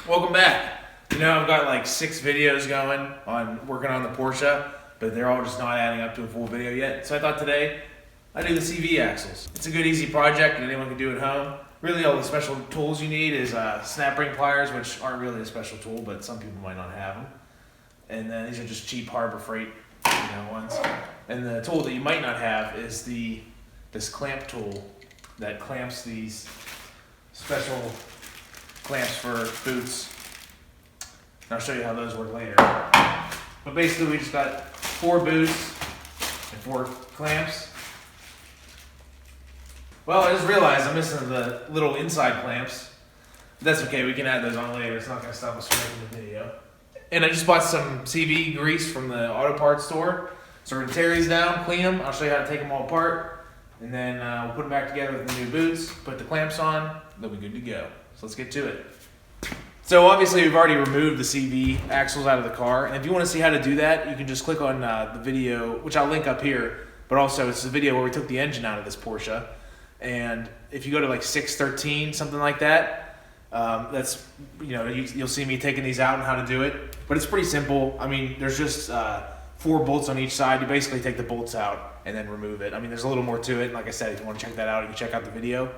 Welcome back. You know, I've got like 6 videos going on working on the Porsche, but they're all just not adding up to a full video yet. So I thought today I'd do the CV axles. It's a good, easy project that anyone can do at home. Really, all the special tools you need is snap ring pliers, which aren't really a special tool, but some people might not have them. And then these are just cheap Harbor Freight, ones. And the tool that you might not have is this clamp tool that clamps these special clamps for boots. And I'll show you how those work later. But basically we just got 4 boots and 4 clamps. Well, I just realized I'm missing the little inside clamps. But that's okay, we can add those on later. It's not gonna stop us from making the video. And I just bought some CV grease from the auto parts store. So we're gonna tear these down, clean them. I'll show you how to take them all apart. And then we'll put them back together with the new boots, put the clamps on, they'll be good to go. So let's get to it. So obviously we've already removed the CV axles out of the car, and if you want to see how to do that, you can just click on the video, which I'll link up here, but also it's the video where we took the engine out of this Porsche. And if you go to like 613, something like that, that's, you'll see me taking these out and how to do it. But it's pretty simple. I mean, there's just 4 bolts on each side. You basically take the bolts out and then remove it. I mean, there's a little more to it. And like I said, if you want to check that out, you can check out the video.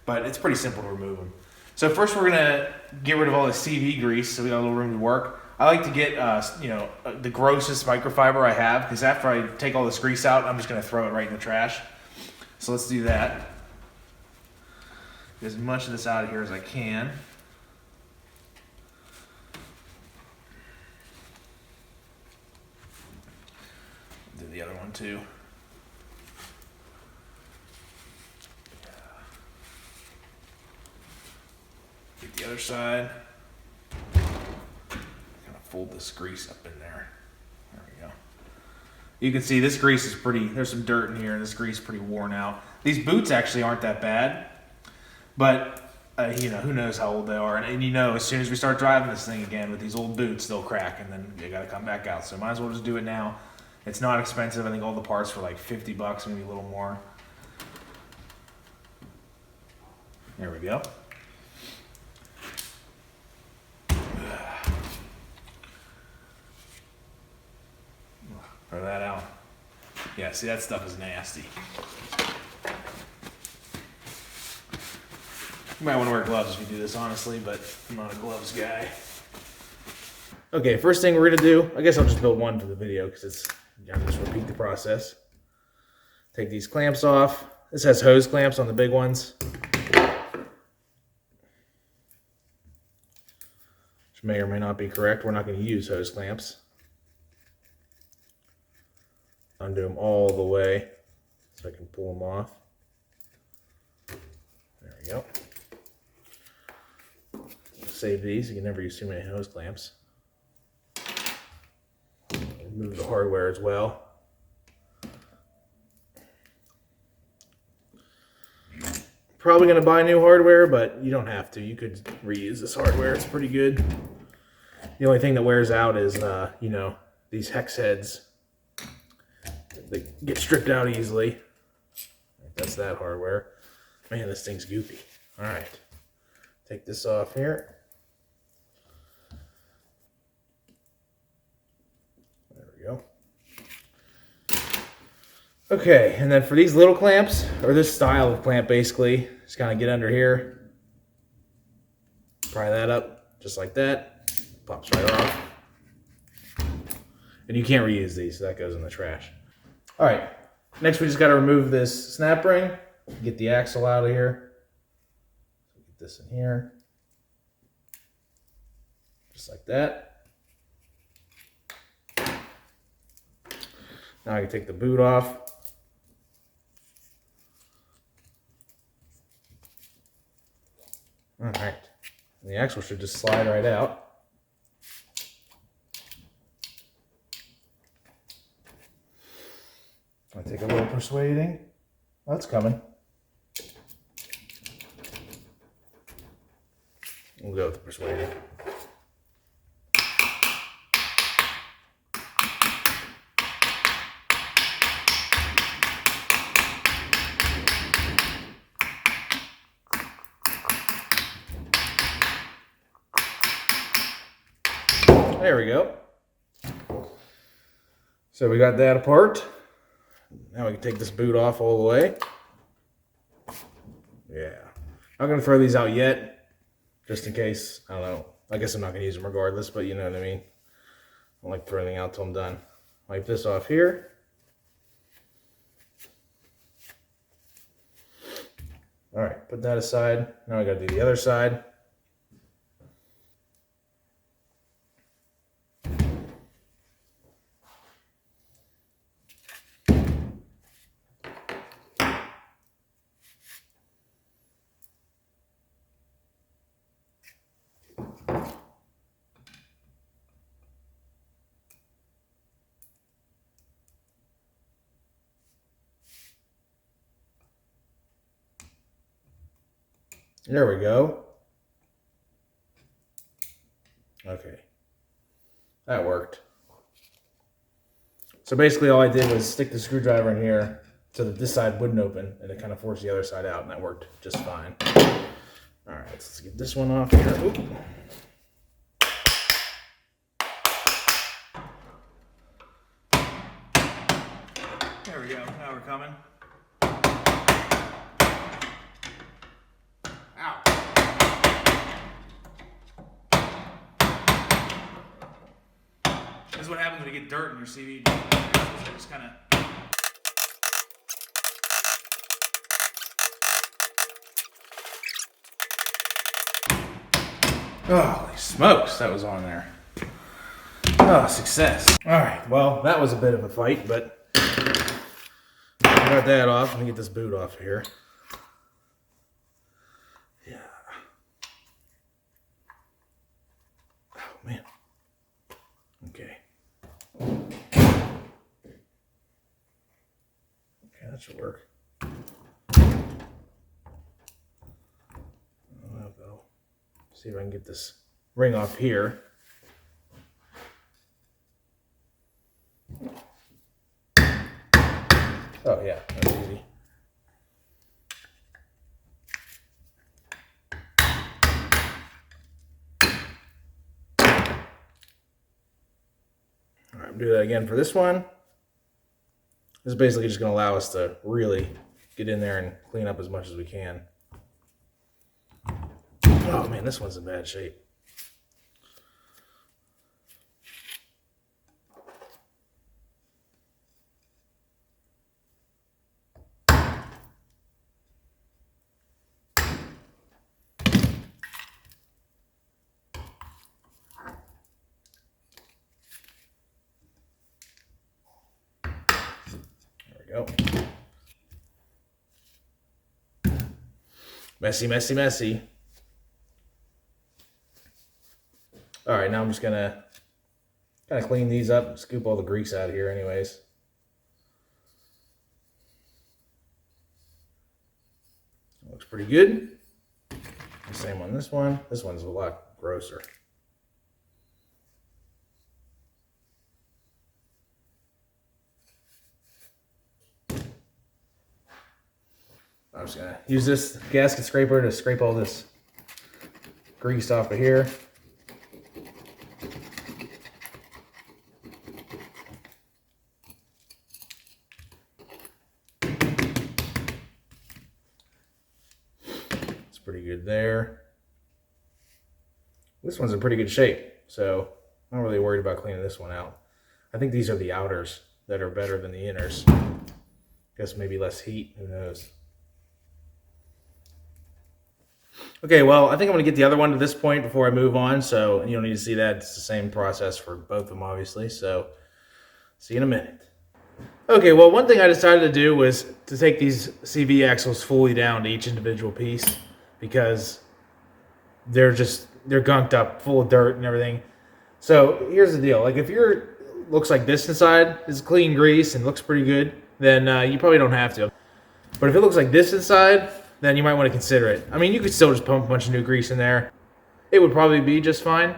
But it's pretty simple to remove them. So first we're gonna get rid of all the CV grease, so we got a little room to work. I like to get, the grossest microfiber I have, because after I take all this grease out, I'm just gonna throw it right in the trash. So let's do that. Get as much of this out of here as I can. Do the other one too. Get the other side. Kind of fold this grease up in there. There we go. You can see this grease is pretty, there's some dirt in here, and this grease is pretty worn out. These boots actually aren't that bad, but who knows how old they are. And as soon as we start driving this thing again with these old boots, they'll crack, and then they gotta come back out. So might as well just do it now. It's not expensive. I think all the parts for like $50, maybe a little more. There we go. Throw that out. Yeah, see, that stuff is nasty. You might want to wear gloves if you do this, honestly, but I'm not a gloves guy. Okay, first thing we're gonna do, I guess I'll just build one for the video because I'll just repeat the process. Take these clamps off. This has hose clamps on the big ones, which may or may not be correct. We're not going to use hose clamps. Undo them all the way so I can pull them off. There we go. Save these. You can never use too many hose clamps. Remove the hardware as well. Probably going to buy new hardware, but you don't have to. You could reuse this hardware. It's pretty good. The only thing that wears out is, these hex heads. They get stripped out easily. That's that hardware. Man, this thing's goopy. All right. Take this off here. There we go. Okay, and then for these little clamps, or this style of clamp basically, just kind of get under here. Pry that up, just like that. Pops right off. And you can't reuse these, so that goes in the trash. All right, next we just got to remove this snap ring, get the axle out of here. Get this in here, just like that. Now I can take the boot off. All right, and the axle should just slide right out. I take a little persuading. Oh, that's coming. We'll go with the persuading. There we go. So we got that apart. Now we can take this boot off all the way. Yeah. I'm going to throw these out yet, just in case. I don't know. I guess I'm not going to use them regardless, but you know what I mean. I don't like throwing anything out till I'm done. Wipe this off here. All right, put that aside. Now I got to do the other side. There we go. Okay. That worked. So basically all I did was stick the screwdriver in here so that this side wouldn't open, and it kind of forced the other side out, and that worked just fine. All right, let's get this one off here. Oop. There we go. Now we're coming. Ow. This is what happens when you get dirt in your CV. Just kind of. Oh, holy smokes, that was on there. Oh, success. All right, well, that was a bit of a fight, but I got that off. Let me get this boot off here. Yeah. Oh, man. Okay. Okay, that should work. I'll go see if I can get this ring off here. Oh yeah, that's easy. All right, do that again for this one. This is basically just going to allow us to really get in there and clean up as much as we can. Oh man, this one's in bad shape. Go. Messy, messy, messy. All right, now I'm just gonna kind of clean these up, scoop all the grease out of here anyways. Looks pretty good. The same on this one. This one's a lot grosser. I'm just gonna use this gasket scraper to scrape all this grease off of here. It's pretty good there. This one's in pretty good shape, so I'm not really worried about cleaning this one out. I think these are the outers that are better than the inners. Guess maybe less heat, who knows. Okay, well, I think I'm going to get the other one to this point before I move on, so you don't need to see that. It's the same process for both of them, obviously, so see you in a minute. Okay, well, one thing I decided to do was to take these CV axles fully down to each individual piece because they're gunked up, full of dirt and everything. So here's the deal. Like if your looks like this inside is clean grease and looks pretty good, then you probably don't have to. But if it looks like this inside, then you might want to consider it. I mean, you could still just pump a bunch of new grease in there. It would probably be just fine,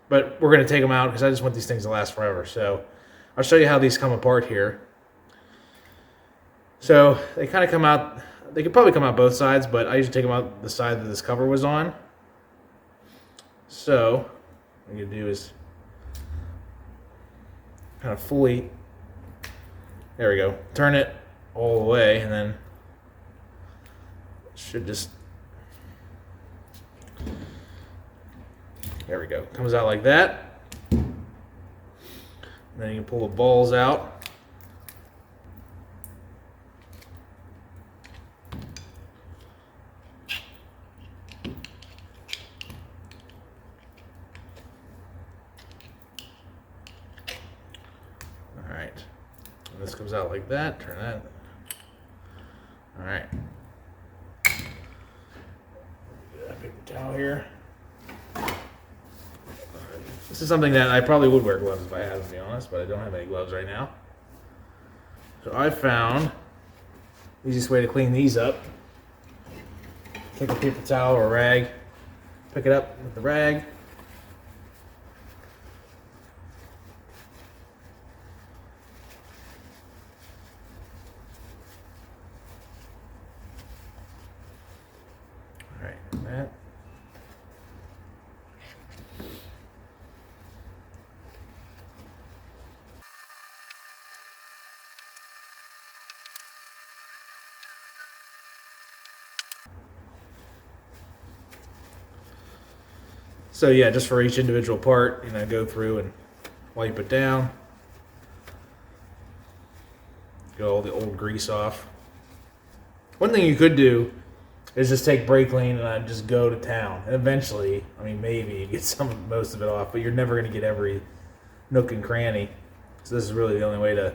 but we're going to take them out because I just want these things to last forever. So I'll show you how these come apart here. So they kind of come out, they could probably come out both sides, but I usually take them out the side that this cover was on. So what I'm going to do is kind of fully, there we go, turn it all the way, and then it should just, there we go, comes out like that. And then you can pull the balls out. Alright, and this comes out like that, turn that. Alright. Get a paper towel here. This is something that I probably would wear gloves if I had, to be honest, but I don't have any gloves right now. So I found the easiest way to clean these up. Take a paper towel or a rag, pick it up with the rag. All right, and that. So yeah, just for each individual part, go through and wipe it down. Get all the old grease off. One thing you could do is just take brake clean and just go to town. And eventually, maybe you get most of it off, but you're never going to get every nook and cranny. So this is really the only way to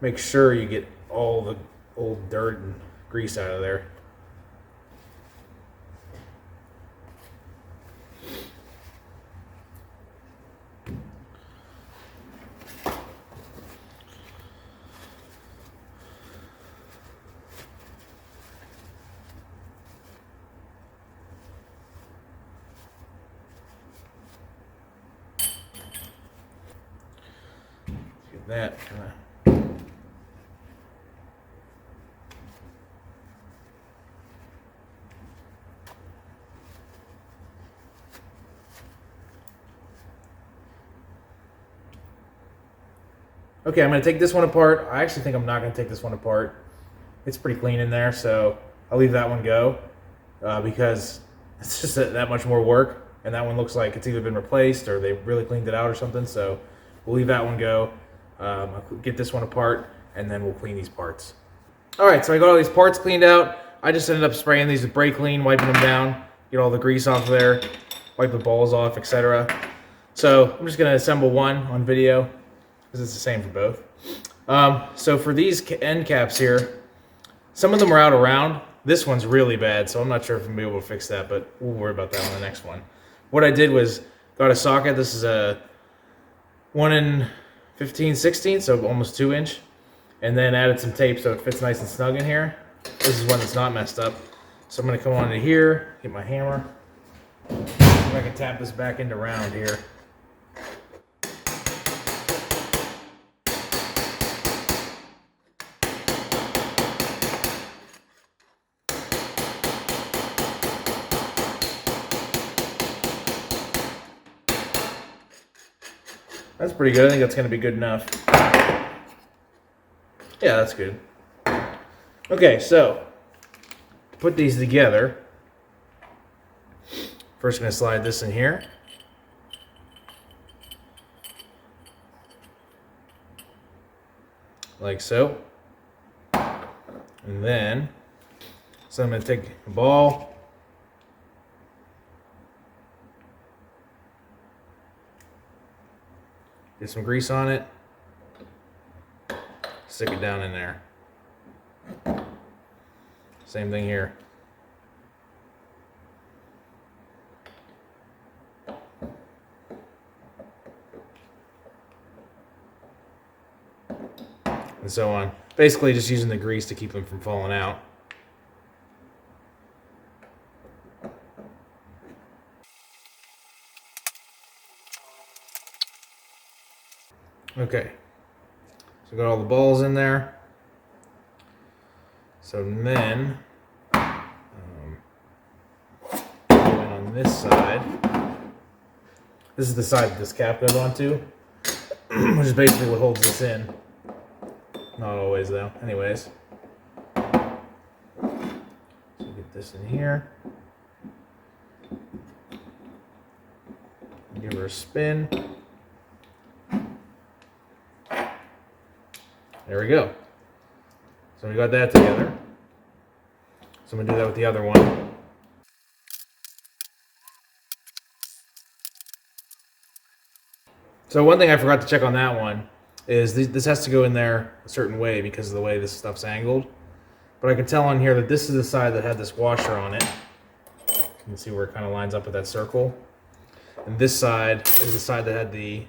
make sure you get all the old dirt and grease out of there. That okay, I'm going to take this one apart. I actually think I'm not going to take this one apart. It's pretty clean in there, so I'll leave that one go because it's just that much more work, and that one looks like it's either been replaced or they really cleaned it out or something, so we'll leave that one go. I'll get this one apart, and then we'll clean these parts. Alright, so I got all these parts cleaned out. I just ended up spraying these with brake clean, wiping them down, get all the grease off of there, wipe the balls off, etc. So I'm just going to assemble one on video, because it's the same for both. So for these end caps here, some of them are out around. This one's really bad, so I'm not sure if I'm going to be able to fix that, but we'll worry about that on the next one. What I did was got a socket. This is a 1 15/16, so almost 2 inch, and then added some tape so it fits nice and snug in here. This is one that's not messed up, so I'm going to come on to here, get my hammer, if I can tap this back into round here. That's pretty good. I think that's going to be good enough. Yeah, that's good. Okay, so to put these together, first going to slide this in here. Like so. And then, so I'm going to take a ball, get some grease on it, stick it down in there. Same thing here. And so on. Basically just using the grease to keep them from falling out. Okay, so got all the balls in there. So then, going on this side, this is the side that this cap goes onto. which is basically what holds this in. Not always though. Anyways. So get this in here. Give her a spin. There we go. So we got that together. So I'm gonna do that with the other one. So one thing I forgot to check on that one is this has to go in there a certain way because of the way this stuff's angled. But I can tell on here that this is the side that had this washer on it. You can see where it kind of lines up with that circle. And this side is the side that had the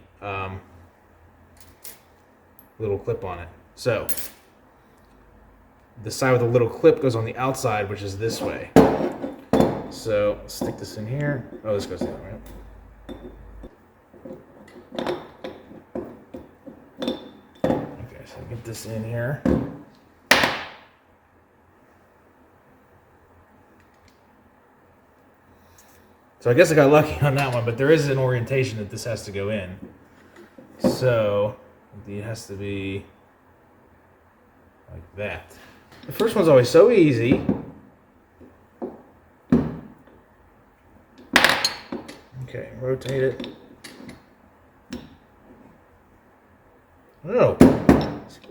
little clip on it. So the side with the little clip goes on the outside, which is this way. So stick this in here. Oh, this goes the other way. Okay, so get this in here. So I guess I got lucky on that one, but there is an orientation that this has to go in. So it has to be like that. The first one's always so easy. Okay, rotate it. Oh,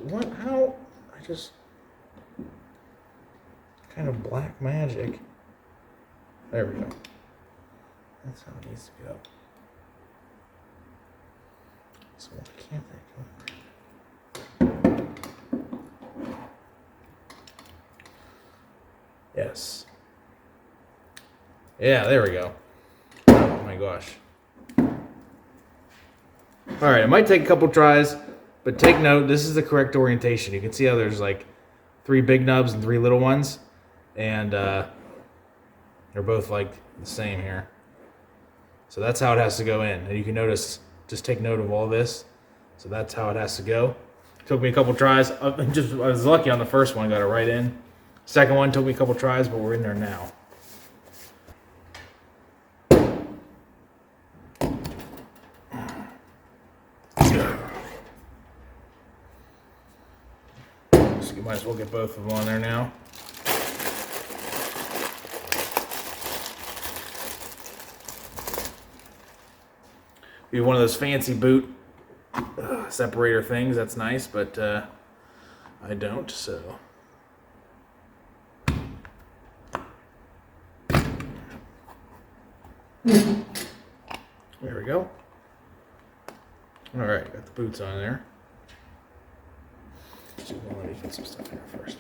what? How? I just kind of black magic. There we go. That's how it needs to go. So why can't that go? Yes. Yeah, there we go. Oh my gosh. Alright, it might take a couple tries, but take note, this is the correct orientation. You can see how there's like 3 big nubs and 3 little ones. And they're both like the same here. So that's how it has to go in. And you can notice, just take note of all this. So that's how it has to go. Took me a couple tries. I was lucky on the first one, got it right in. Second one took me a couple tries, but we're in there now. So you might as well get both of them on there now. Be one of those fancy boot separator things. That's nice, but I don't, so. There we go. All right, got the boots on there. So let me put some stuff here first.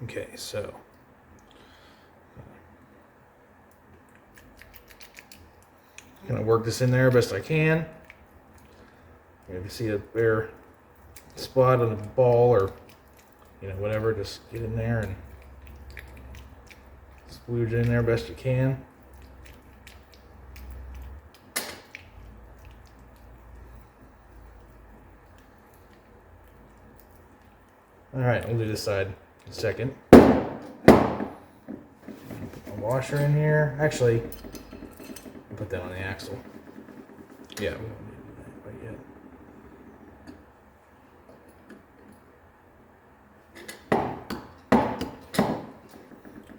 Okay, so I'm gonna work this in there best I can. You can see a bare spot on the ball or whatever, just get in there and splooge in there best you can. All right, we'll do this side in a second. Put my washer in here. Actually, I'll put that on the axle. Yeah, we don't need to do that quite yet.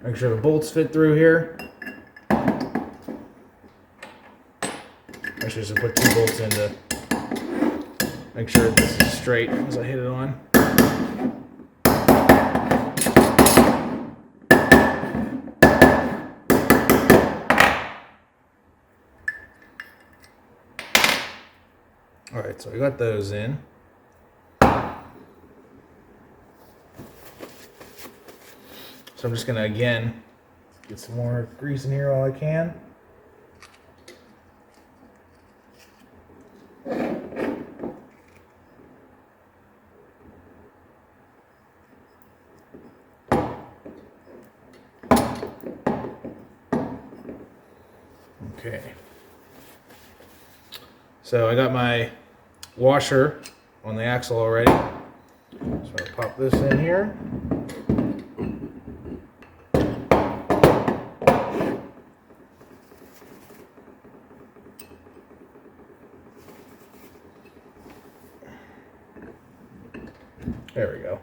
Make sure the bolts fit through here. Actually, just put 2 bolts in to make sure this is straight as I hit it on. All right, so we got those in. So I'm just gonna, again, get some more grease in here while I can. Okay. So I got my washer on the axle already. So I pop this in here. There we go.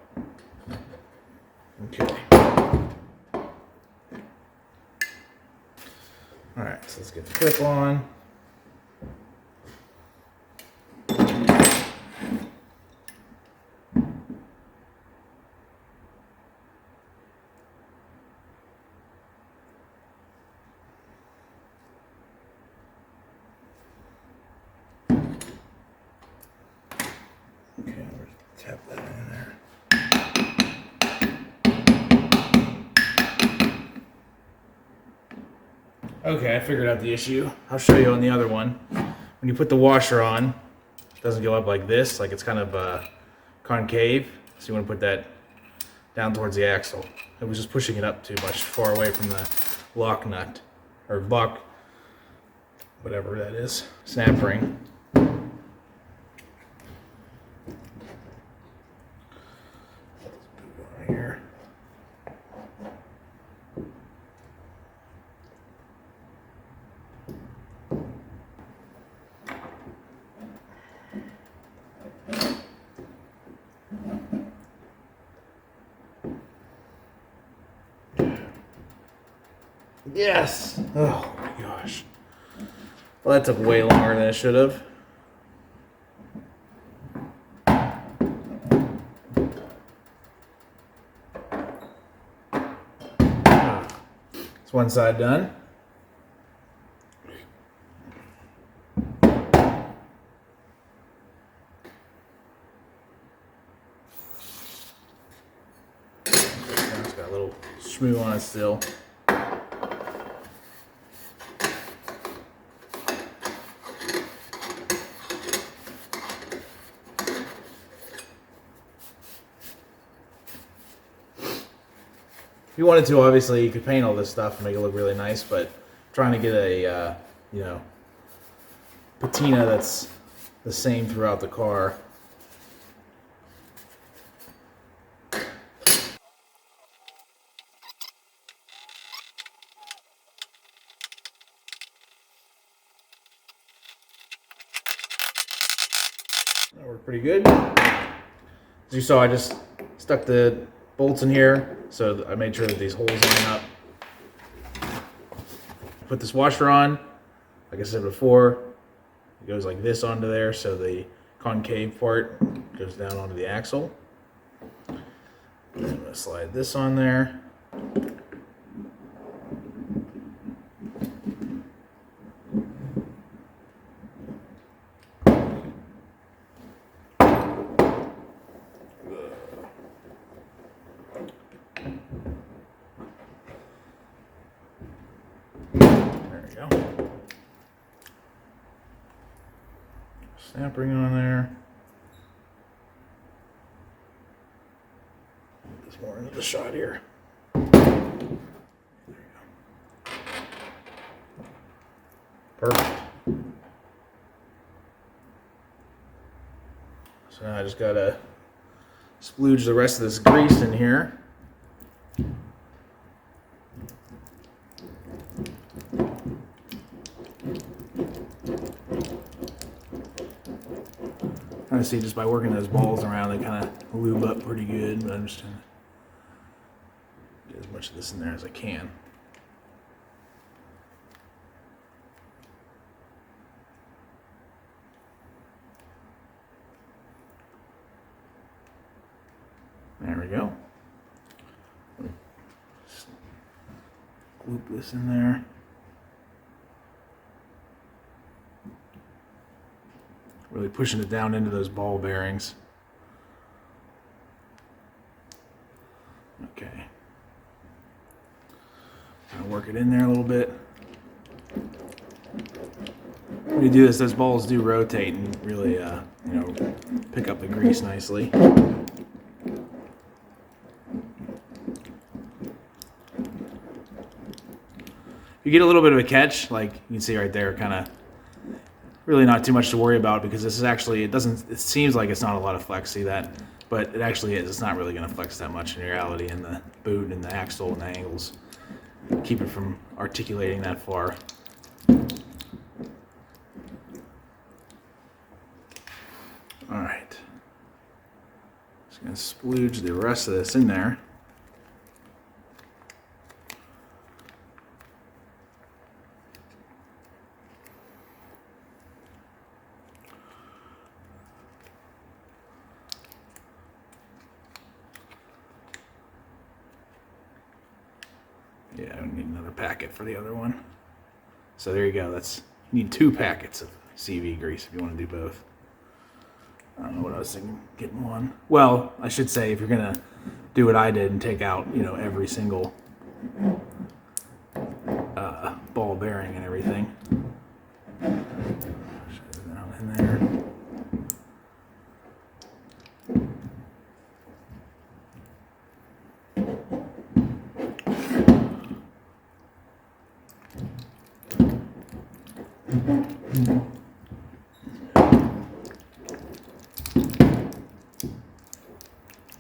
Okay. Alright, so let's get the clip on. Okay, I'll tap that in there. Okay, I figured out the issue. I'll show you on the other one. When you put the washer on, it doesn't go up like this, like it's kind of concave. So you want to put that down towards the axle. It was just pushing it up too much, far away from the lock nut, or lock, whatever that is, snap ring. Here. Yes! Oh my gosh. Well, that took way longer than it should have. It's one side done. It's got a little schmoo on it still. If you wanted to, obviously, you could paint all this stuff and make it look really nice, but trying to get a, you know, patina that's the same throughout the car. That worked pretty good. As you saw, I just stuck the bolts in here, so I made sure that these holes line up. Put this washer on, like I said before, it goes like this onto there, so the concave part goes down onto the axle. And I'm going to slide this on there. Go. Snap ring on there. There's more into the shot here. There you go. Perfect. So now I just gotta splooge the rest of this grease in here. Kind of see just by working those balls around, they kind of lube up pretty good, but I'm just trying to get as much of this in there as I can. There we go. Loop this in there. Really pushing it down into those ball bearings. Okay. I'll work it in there a little bit. When you do this, those balls do rotate and really, you know, pick up the grease nicely. If you get a little bit of a catch, like you can see right there, kind of really not too much to worry about because this is actually, it seems like it's not a lot of flex, see that? But it actually is. It's not really going to flex that much in reality, and the boot and the axle and the angles keep it from articulating that far. All right. Just going to splooge the rest of this in there. Yeah, I need another packet for the other one. So there you go. You need 2 packets of CV grease if you want to do both. I don't know what I was thinking, getting one. Well, I should say if you're gonna do what I did and take out, every single ball bearing and everything. Shove it down in there.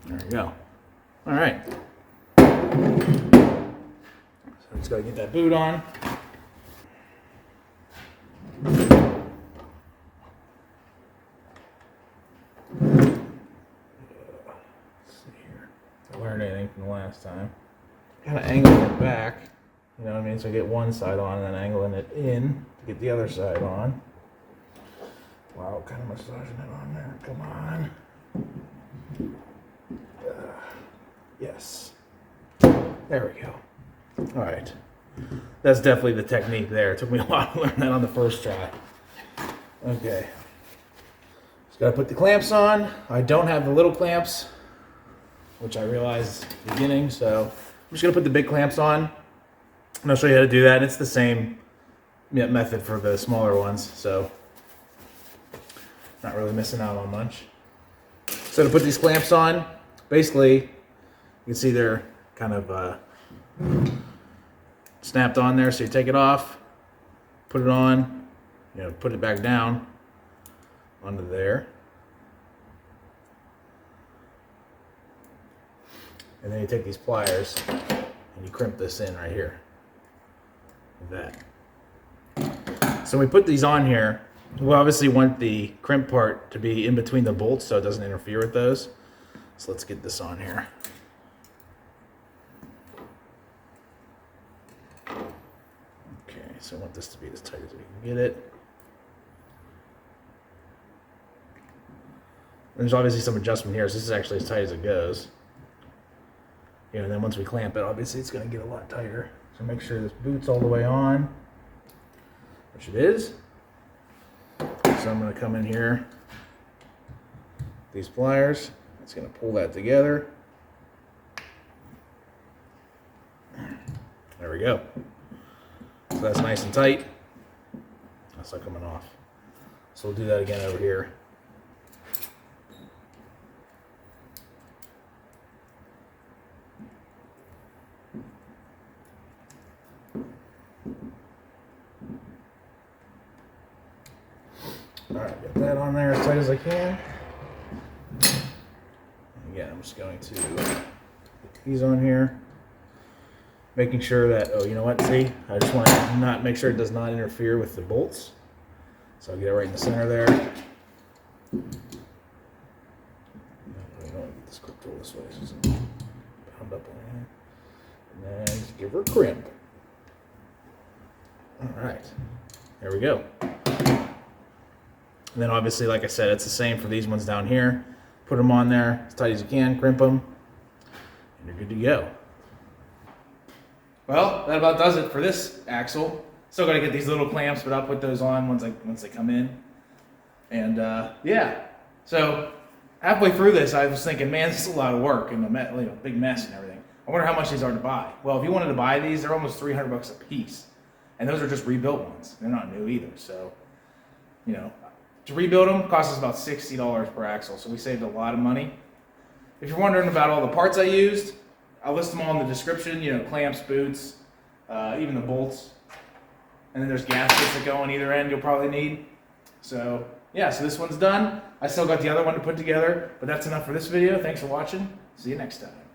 There we go. All right. So just got to get that boot on. Let's see here. If I learned anything from the last time. Kind of angling it back. You know what I mean? So I get one side on and then angling it in to get the other side on. Wow, kind of massaging it on there. Come on. Yes. There we go. All right. That's definitely the technique there. It took me a while to learn that on the first try. Okay. Just got to put the clamps on. I don't have the little clamps, which I realized at the beginning, so I'm just going to put the big clamps on. And I'll show you how to do that. It's the same method for the smaller ones, so not really missing out on much. So to put these clamps on, basically, you can see they're kind of snapped on there. So you take it off, put it on, put it back down onto there. And then you take these pliers and you crimp this in right here. Like that. So we put these on here. We obviously want the crimp part to be in between the bolts so it doesn't interfere with those. So let's get this on here. Okay, so I want this to be as tight as we can get it. There's obviously some adjustment here, so this is actually as tight as it goes. And then once we clamp it, obviously it's going to get a lot tighter. So make sure this boot's all the way on, which it is. So I'm going to come in here, these pliers, it's going to pull that together. There we go. So that's nice and tight. That's not coming off. So we'll do that again over here. Alright, get that on there as tight as I can. Again, I'm just going to put these on here. Making sure that, oh, you know what, see? I just want to not make sure it does not interfere with the bolts. So I'll get it right in the center there. We don't get this quick roll this way, so it's bound up on here. And then just give her a crimp. Alright, there we go. And then obviously, like I said, it's the same for these ones down here. Put them on there as tight as you can, crimp them, and you're good to go. Well, that about does it for this axle. Still got to get these little clamps, but I'll put those on once they come in. And yeah, so halfway through this, I was thinking, man, this is a lot of work and a big mess and everything. I wonder how much these are to buy. Well, if you wanted to buy these, they're almost $300 a piece, and those are just rebuilt ones. They're not new either, so to rebuild them costs us about $60 per axle, so we saved a lot of money. If you're wondering about all the parts I used, I'll list them all in the description, clamps, boots, even the bolts. And then there's gaskets that go on either end you'll probably need. So yeah, so this one's done. I still got the other one to put together, but that's enough for this video. Thanks for watching. See you next time.